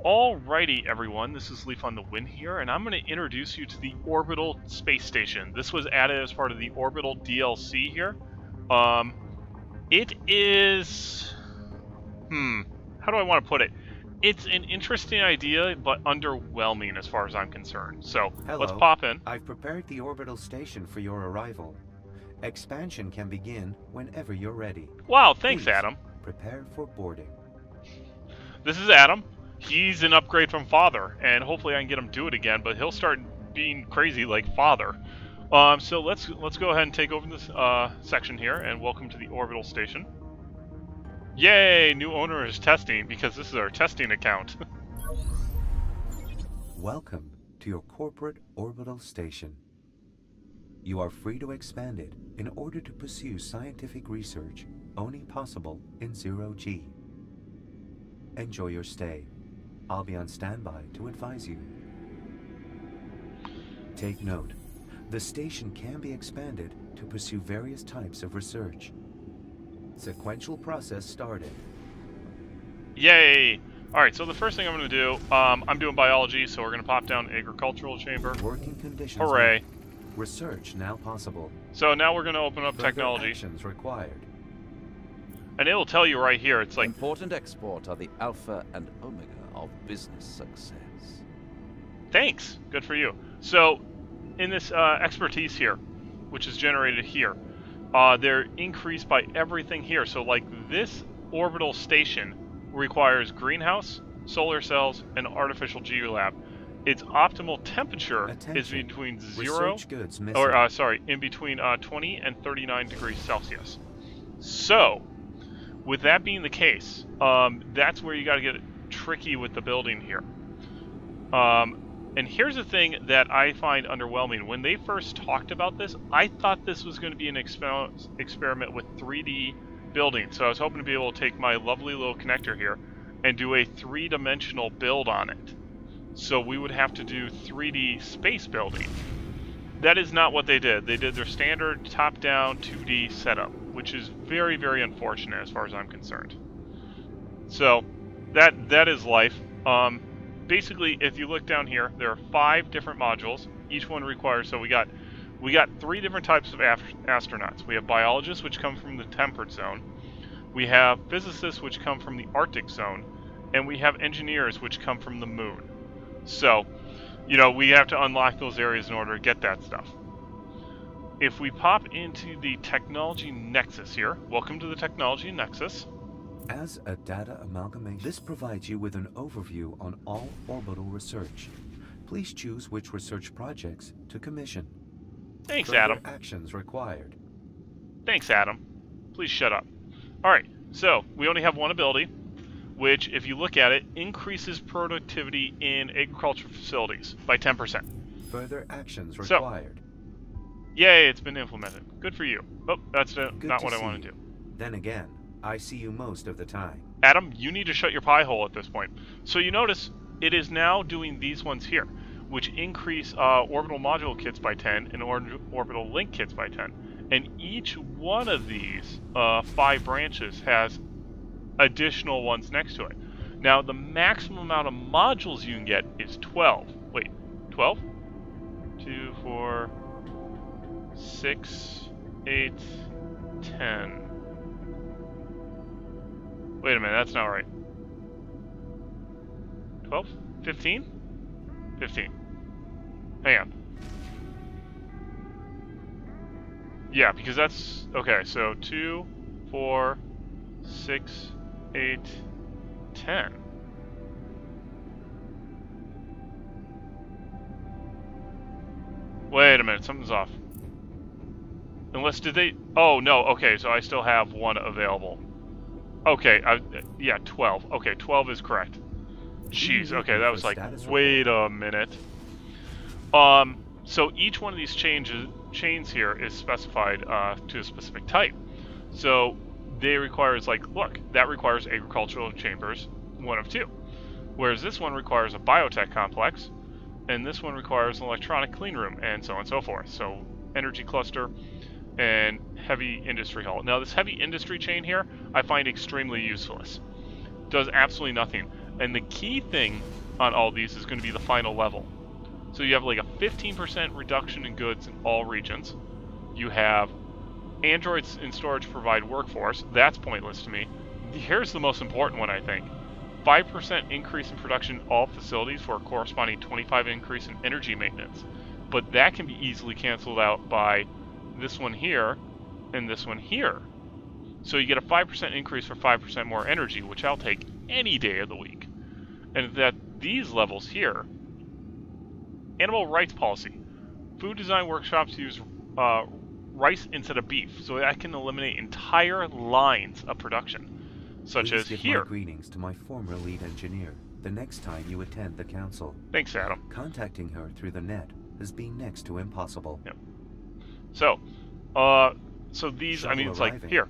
Alrighty everyone, this is Leaf on the Wind here, and I'm going to introduce you to the Orbital Space Station. This was added as part of the Orbital DLC here. It is... how do I want to put it? It's an interesting idea, but underwhelming as far as I'm concerned. So, let's pop in. I've prepared the Orbital Station for your arrival. Expansion can begin whenever you're ready. Wow, thanks Please, Adam. Prepare for boarding. This is Adam. He's an upgrade from Father, and hopefully I can get him to do it again, but he'll start being crazy like Father. So let's go ahead and take over this section here, and welcome to the Orbital Station. Yay! New owner is testing, because this is our testing account. Welcome to your corporate Orbital Station. You are free to expand it in order to pursue scientific research only possible in 0G. Enjoy your stay. I'll be on standby to advise you. Take note, the station can be expanded to pursue various types of research. Sequential process started. Yay! Alright, so the first thing I'm going to do, I'm doing biology, so we're going to pop down agricultural chamber. Working conditions. Hooray! Research now possible. So now we're going to open up Further technology. actions required. And it will tell you right here, it's like... Important export are the alpha and omega of business success. Thanks! Good for you. So, in this expertise here, which is generated here, they're increased by everything here. So, like, this orbital station requires greenhouse, solar cells, and artificial geolab. Its optimal temperature is between 0... in between 20 and 39 degrees Celsius. So, with that being the case, that's where you got to get tricky with the building here. And here's the thing that I find underwhelming. When they first talked about this, I thought this was going to be an experiment with 3D building. So I was hoping to be able to take my lovely little connector here and do a three-dimensional build on it. So we would have to do 3D space building. That is not what they did. They did their standard top-down 2D setup, which is very, very unfortunate as far as I'm concerned. So that is life. Basically, if you look down here, there are 5 different modules. Each one requires, so we got 3 different types of astronauts. We have biologists, which come from the temperate zone. We have physicists, which come from the Arctic zone, and we have engineers, which come from the moon. So, you know, we have to unlock those areas in order to get that stuff. If we pop into the Technology Nexus here, welcome to the Technology Nexus. As a data amalgamation, this provides you with an overview on all orbital research. Please choose which research projects to commission. Thanks, Further Adam. actions required. Thanks, Adam. Please shut up. Alright, so we only have one ability, which, if you look at it, increases productivity in agricultural facilities by 10%. Further actions required. So, yay, it's been implemented. Good for you. Oh, that's not what I want to do. Then again, I see you most of the time. Adam, you need to shut your pie hole at this point. So you notice it is now doing these ones here, which increase orbital module kits by 10 and orbital link kits by 10. And each one of these 5 branches has additional ones next to it. Now, the maximum amount of modules you can get is 12. Wait, 12? 2, 4, 6, 8, 10. Wait a minute, that's not right. 12? 15? 15. Hang on. Yeah, because that's... Okay, so 2, 4, 6, 8, 10. Wait a minute, something's off. Unless, did they... Oh, no, okay, so I still have one available. Okay, yeah, 12. Okay, 12 is correct. Jeez, okay, that was like, wait a minute. So each one of these chains here is specified to a specific type. So they requires, like, look, that requires agricultural chambers, 1 of 2. Whereas this one requires a biotech complex, and this one requires an electronic clean room, and so on and so forth. So energy cluster and heavy industry hall. Now this heavy industry chain here, I find extremely useless. Does absolutely nothing. And the key thing on all these is going to be the final level. So you have like a 15% reduction in goods in all regions. You have androids in storage provide workforce. That's pointless to me. Here's the most important one, I think. 5% increase in production in all facilities for a corresponding 25% increase in energy maintenance. But that can be easily canceled out by this one here and this one here. So you get a 5% increase for 5% more energy, which I'll take any day of the week. And that these levels here, animal rights policy. Food design workshops use rice instead of beef, so that can eliminate entire lines of production. Such Please as give here. my greetings to my former lead engineer the next time you attend the council. Thanks, Adam. Contacting her through the net has been next to impossible. Yep. So these, I mean, it's like, here.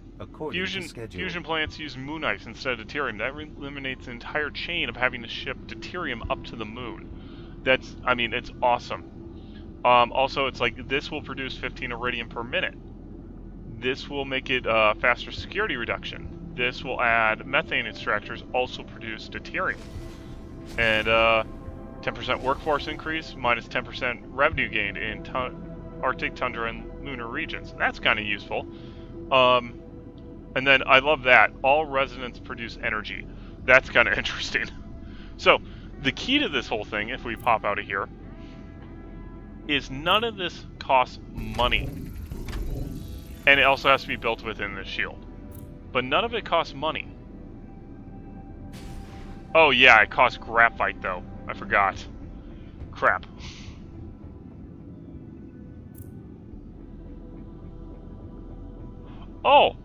Fusion plants use moon ice instead of deuterium. That eliminates the entire chain of having to ship deuterium up to the moon. That's, I mean, it's awesome. Also, it's like, this will produce 15 iridium per minute. This will make it faster security reduction. This will add methane extractors, also produce deuterium. And 10% workforce increase, minus 10% revenue gained in Arctic tundra and lunar regions. That's kind of useful. And then I love that. All residents produce energy. That's kind of interesting. So, the key to this whole thing, if we pop out of here, is none of this costs money. And it also has to be built within the shield. But none of it costs money. Oh yeah, it costs graphite though. I forgot. Crap. Oh,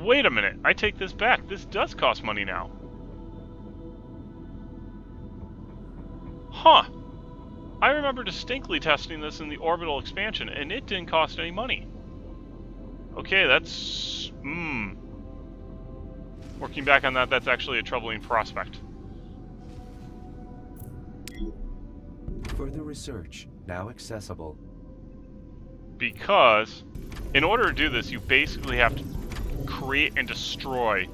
wait a minute. I take this back. This does cost money now. Huh. I remember distinctly testing this in the Orbital expansion, and it didn't cost any money. Okay, that's... Working back on that, that's actually a troubling prospect. Further research now accessible. Because, in order to do this, you basically have to create and destroy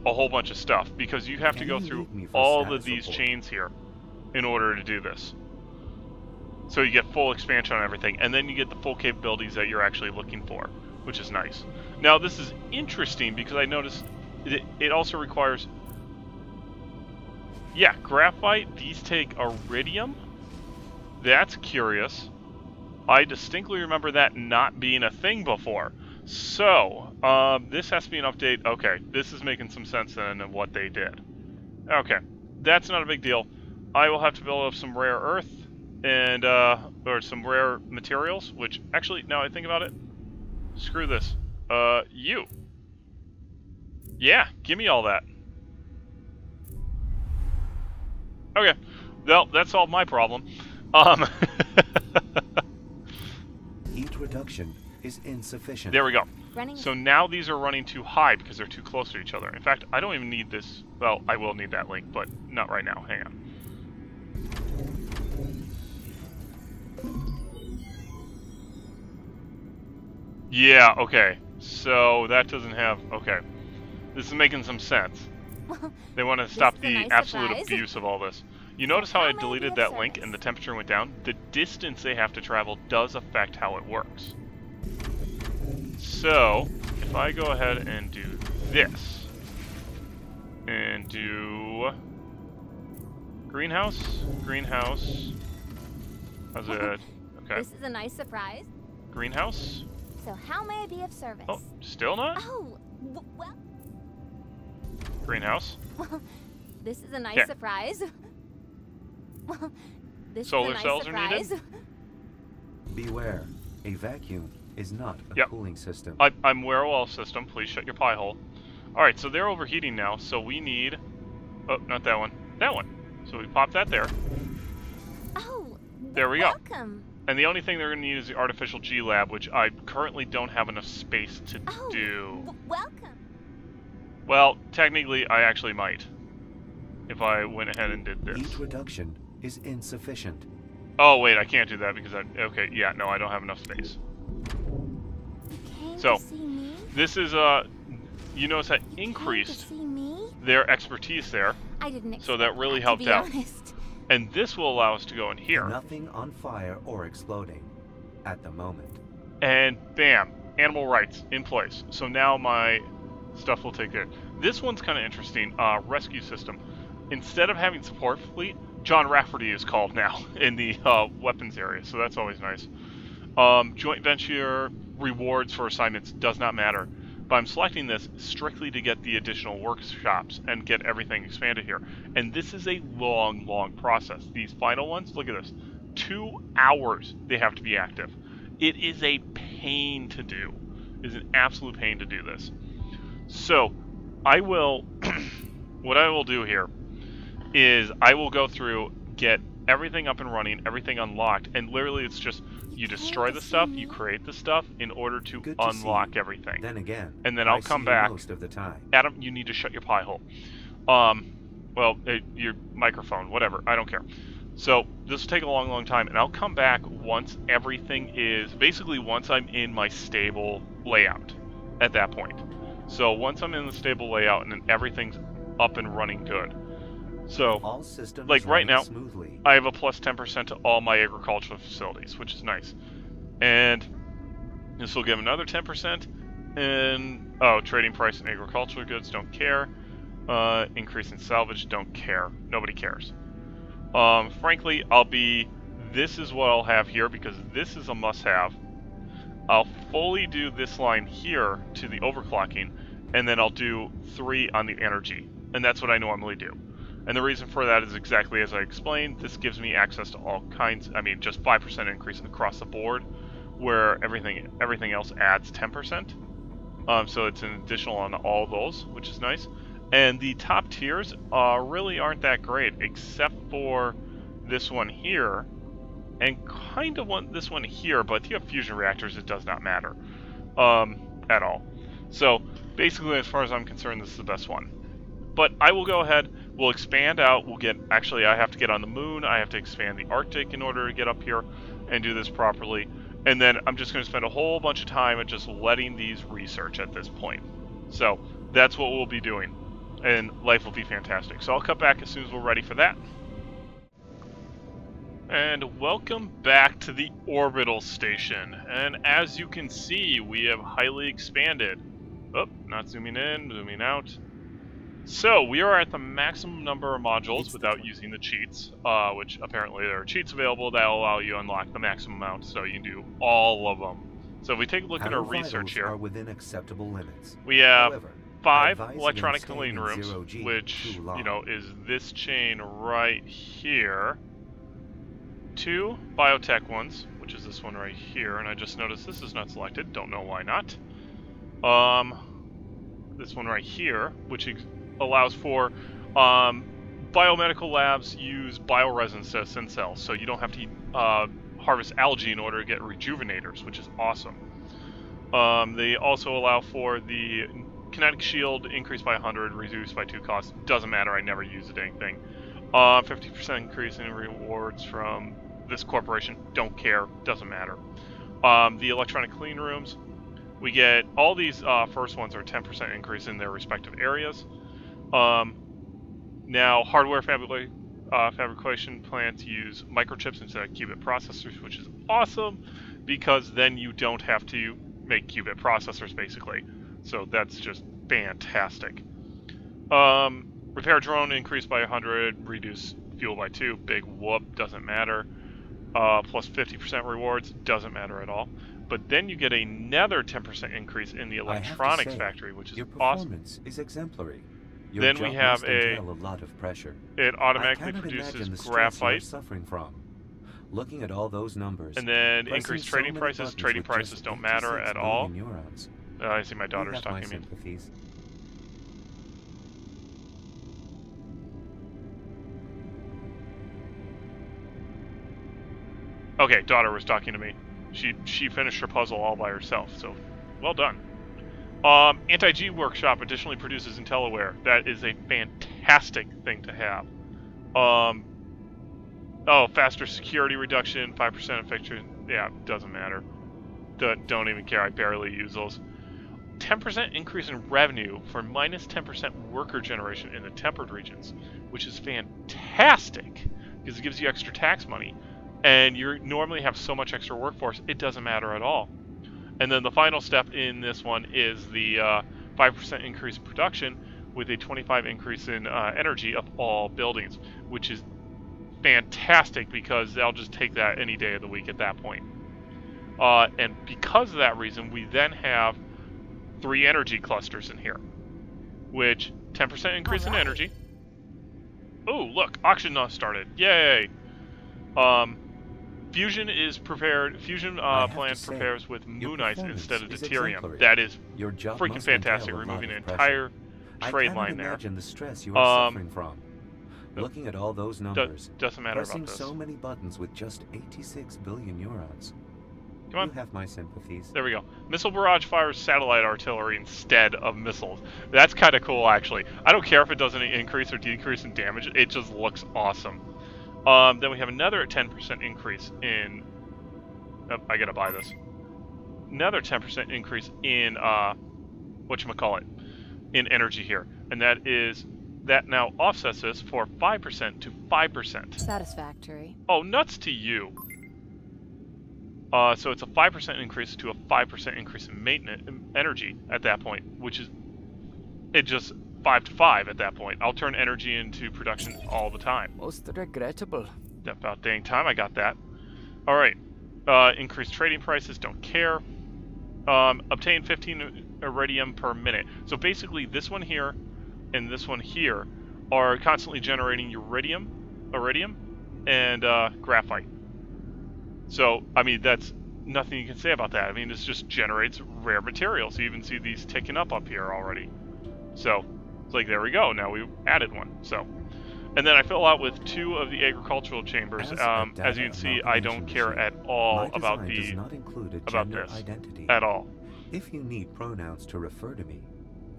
a whole bunch of stuff, because you have to go through all of these chains here in order to do this. So you get full expansion on everything, and then you get the full capabilities that you're actually looking for, which is nice. Now, this is interesting because I noticed it also requires... Yeah, graphite. These take iridium. That's curious. I distinctly remember that not being a thing before. So, this has to be an update. Okay, this is making some sense then of what they did. Okay, that's not a big deal. I will have to build up some rare earth and, or some rare materials, which, actually, now I think about it, screw this. You. Yeah, give me all that. Okay, well, that solved my problem. Heat reduction is insufficient. There we go. So now these are running too high because they're too close to each other. In fact, I don't even need this. Well, I will need that link, but not right now. Hang on. Yeah, okay. So that doesn't have... Okay. This is making some sense. They want to stop the absolute abuse of all this. You notice how I deleted that link and the temperature went down? The distance they have to travel does affect how it works. So, if I go ahead and do this, and do greenhouse, how's it? Okay. This is a nice surprise. Greenhouse. So how may I be of service? Oh, still not? Oh, well. Greenhouse. Well, this is a nice surprise. Well, this Solar is a nice cells surprise. are needed. Beware, a vacuum is not a cooling system. I'm aware of all system. Please shut your pie hole. Alright, so they're overheating now, so we need... Oh, not that one. That one. So we pop that there. Oh, there we go. Welcome. And the only thing they're going to need is the artificial G-Lab, which I currently don't have enough space to do. Welcome. Well, technically, I actually might. if I went ahead and did this. Heat reduction is insufficient. Oh wait, I can't do that because okay, yeah, no, I don't have enough space. So this is you notice that increased their expertise there, so that really helped out. And this will allow us to go in here. Nothing on fire or exploding at the moment. And bam, animal rights in place. So now my stuff will take care. This one's kind of interesting. Rescue system. Instead of having support fleet, John Rafferty is called now in the weapons area, so that's always nice. Joint venture rewards for assignments does not matter, but I'm selecting this strictly to get the additional workshops and get everything expanded here. And this is a long, long process. These final ones, look at this. 2 hours they have to be active. It is a pain to do. It is an absolute pain to do this. So, I will, what I will do here is I will go through, get everything up and running, everything unlocked, and literally it's just, you destroy the stuff, you create the stuff in order to unlock everything. Then again, and then I'll come back. Most of the time. Adam, you need to shut your pie hole. Well, your microphone, whatever, I don't care. So this will take a long, long time, and I'll come back once everything is, basically once I'm in my stable layout at that point. So once I'm in the stable layout and then everything's up and running good. So, all systems like right now, smoothly. I have a plus 10% to all my agricultural facilities, which is nice. And this will give another 10%. And, oh, trading price in agricultural goods, don't care. Increase in salvage, don't care. Nobody cares. Frankly, this is what I'll have here because this is a must-have. I'll fully do this line here to the overclocking, and then I'll do 3 on the energy. And that's what I normally do. And the reason for that is exactly as I explained. This gives me access to all kinds, I mean, just 5% increase across the board, where everything else adds 10%. So it's an additional on all those, which is nice. And the top tiers really aren't that great, except for this one here, and kind of this one here, but if you have fusion reactors, it does not matter at all. So basically, as far as I'm concerned, this is the best one. But I will go ahead, we'll expand out, actually I have to get on the moon, I have to expand the Arctic in order to get up here and do this properly. And then I'm just going to spend a whole bunch of time at just letting these research at this point. So that's what we'll be doing. And life will be fantastic. So I'll cut back as soon as we're ready for that. And welcome back to the Orbital Station. And as you can see, we have highly expanded. Oh, not zooming in, zooming out. So, we are at the maximum number of modules without using the cheats, which apparently there are cheats available that will allow you to unlock the maximum amount, so you can do all of them. So if we take a look at our research here, are within acceptable limits. We have However, 5 electronic clean rooms, which, you know, is this chain right here. 2 biotech ones, which is this one right here, and I just noticed this is not selected, don't know why not. This one right here, which allows for biomedical labs use bioresin instead of syn cells, so you don't have to harvest algae in order to get rejuvenators, which is awesome. They also allow for the kinetic shield increased by 100, reduced by 2 costs. Doesn't matter, I never use it anything. 50% increase in rewards from this corporation. Don't care, doesn't matter. The electronic clean rooms, we get all these first ones are 10% increase in their respective areas. Now, hardware fabrication plants use microchips instead of qubit processors, which is awesome because then you don't have to make qubit processors, basically. So that's just fantastic. Repair drone increased by 100, reduce fuel by 2, big whoop, doesn't matter. Plus 50% rewards, doesn't matter at all. But then you get another 10% increase in the electronics factory, which is your awesome. Performance is exemplary. Your Then job we have must entail a lot of pressure. It automatically I cannot produces imagine the stress graphite. you're suffering from. Looking at all those numbers, And then pressing increased so trading many prices. buttons Trading with prices just don't matter 86 at all. billion neurons. I see my You daughter's have my talking to me. sympathies. Okay, daughter was talking to me. She finished her puzzle all by herself, so well done. Anti-G workshop additionally produces IntelliWare. That is a fantastic fantastic thing to have. Oh, faster security reduction, 5% infection. Yeah, doesn't matter. Don't even care. I barely use those. 10% increase in revenue for minus 10% worker generation in the tempered regions, which is fantastic because it gives you extra tax money. And you normally have so much extra workforce, it doesn't matter at all. And then the final step in this one is the 5% increase in production with a 25% increase in energy of all buildings, which is fantastic because they'll just take that any day of the week at that point. And because of that reason, we then have 3 energy clusters in here, which 10% increase in energy. Oh, look, auction now started. Yay! Fusion is prepared. Fusion plant prepares with moon ice instead of deuterium. That is freaking fantastic. Removing an entire trade line there. Imagine the stress you are suffering from. Looking at all those numbers, doesn't matter pressing about this. so many buttons with just 86 billion neurons. Come on. You have my sympathies. There we go. Missile barrage fires satellite artillery instead of missiles. That's kind of cool, actually. I don't care if it does any increase or decrease in damage. It just looks awesome. Then we have another 10% increase in... Oh, I gotta buy this. Another 10% increase in, whatchamacallit, in energy here. And that now offsets this for 5% to 5%. Satisfactory. Oh, nuts to you. So it's a 5% increase to a 5% increase in maintenance energy at that point, which is it just 5 to 5 at that point. I'll turn energy into production all the time. Most regrettable. About dang time I got that. All right. Increased trading prices. Don't care. Obtain 15 iridium per minute. So basically, this one here and this one here are constantly generating iridium, and graphite. So, I mean, that's nothing you can say about that. I mean, this just generates rare materials. You even see these ticking up here already. So, it's like, there we go. Now we've added one. So, and then I fill out with 2 of the agricultural chambers. As you can see, I don't care at all about this at all. If you need pronouns to refer to me,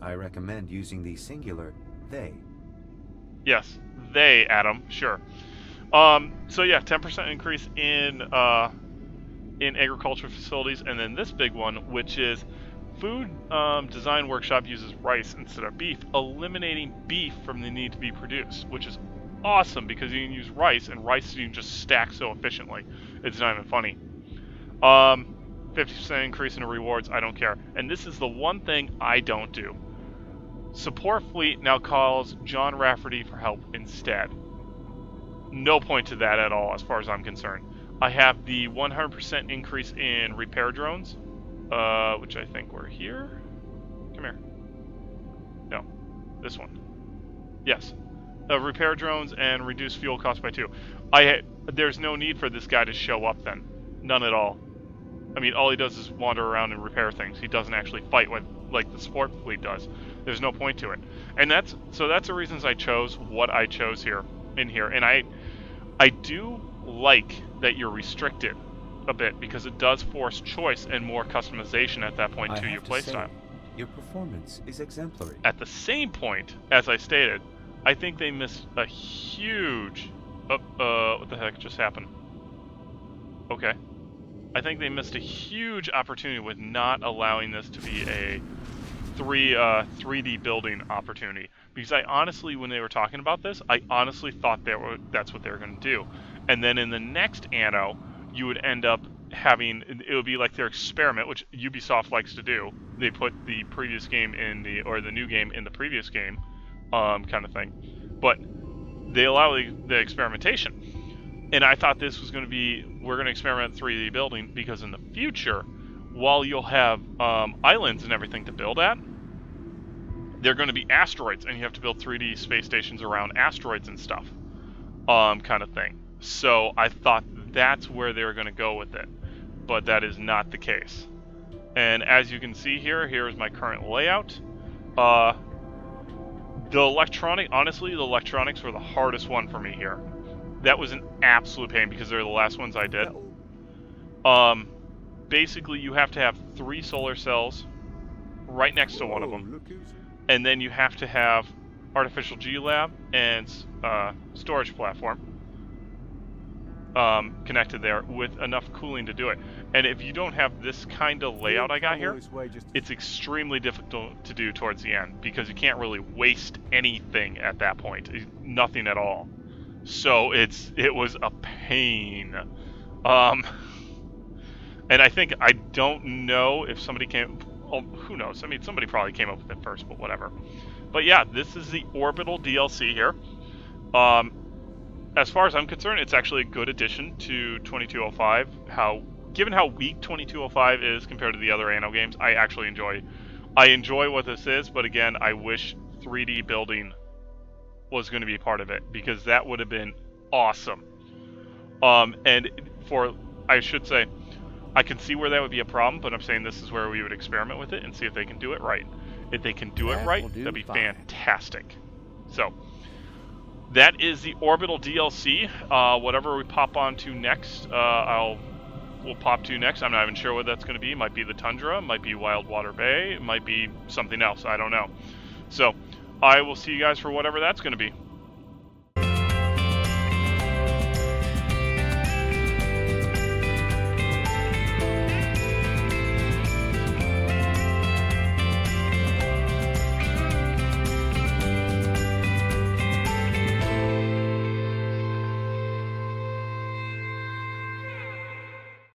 I recommend using the singular they. Yes, they, Adam. Sure. So yeah, 10% increase in agriculture facilities, and then this big one, which is food design workshop uses rice instead of beef, eliminating beef from the need to be produced, which is awesome because you can use rice, and rice you can just stack so efficiently. It's not even funny. 50% increase in rewards, I don't care. And this is the one thing I don't do. Support fleet now calls John Rafferty for help instead. No point to that at all, as far as I'm concerned. I have the 100% increase in repair drones, which I think were here. Come here. No, this one. Yes, repair drones and reduce fuel cost by 2. There's no need for this guy to show up then, none at all. I mean, all he does is wander around and repair things. He doesn't actually fight like the support fleet does. There's no point to it, and that's the reasons I chose what I chose here. And I do like that you're restricted a bit because it does force choice and more customization at that point to your playstyle. Your performance is exemplary. At the same point, as I stated, I think they missed a huge... what the heck just happened? Okay. I think they missed a huge opportunity with not allowing this to be a 3D building opportunity. Because I honestly, when they were talking about this, I honestly thought that's what they were going to do. And then in the next Anno, you would end up having, it would be like their experiment, which Ubisoft likes to do. They put the previous game or the new game in the previous game, kind of thing. But they allow the experimentation. And I thought this was going to be, we're going to experiment 3D building, because in the future, while you'll have islands and everything to build at, they're going to be asteroids, and you have to build 3D space stations around asteroids and stuff, kind of thing. So I thought that's where they were going to go with it, but that is not the case. And as you can see here, here's my current layout. Honestly, the electronics were the hardest one for me here. That was an absolute pain because they're the last ones I did. Basically, you have to have 3 solar cells right next to one of them. And then you have to have artificial G-Lab, and storage platform connected there with enough cooling to do it. And if you don't have this kind of layout I got here, it's extremely difficult to do towards the end because you can't really waste anything at that point, nothing at all. So it was a pain. And I don't know if somebody came. Oh, who knows? I mean, somebody probably came up with it first, but whatever. But yeah, this is the Orbital DLC here. As far as I'm concerned, it's actually a good addition to 2205. Given how weak 2205 is compared to the other Anno games, I actually enjoy what this is. But again, I wish 3D building was going to be part of it because that would have been awesome. And I should say, I can see where that would be a problem, but I'm saying this is where we would experiment with it and see if they can do it right. If they can do it right, that'd be fantastic. So, that is the Orbital DLC. Whatever we pop onto next, we'll pop to next. I'm not even sure what that's going to be. It might be the Tundra, might be Wildwater Bay, it might be something else. I don't know. So, I will see you guys for whatever that's going to be.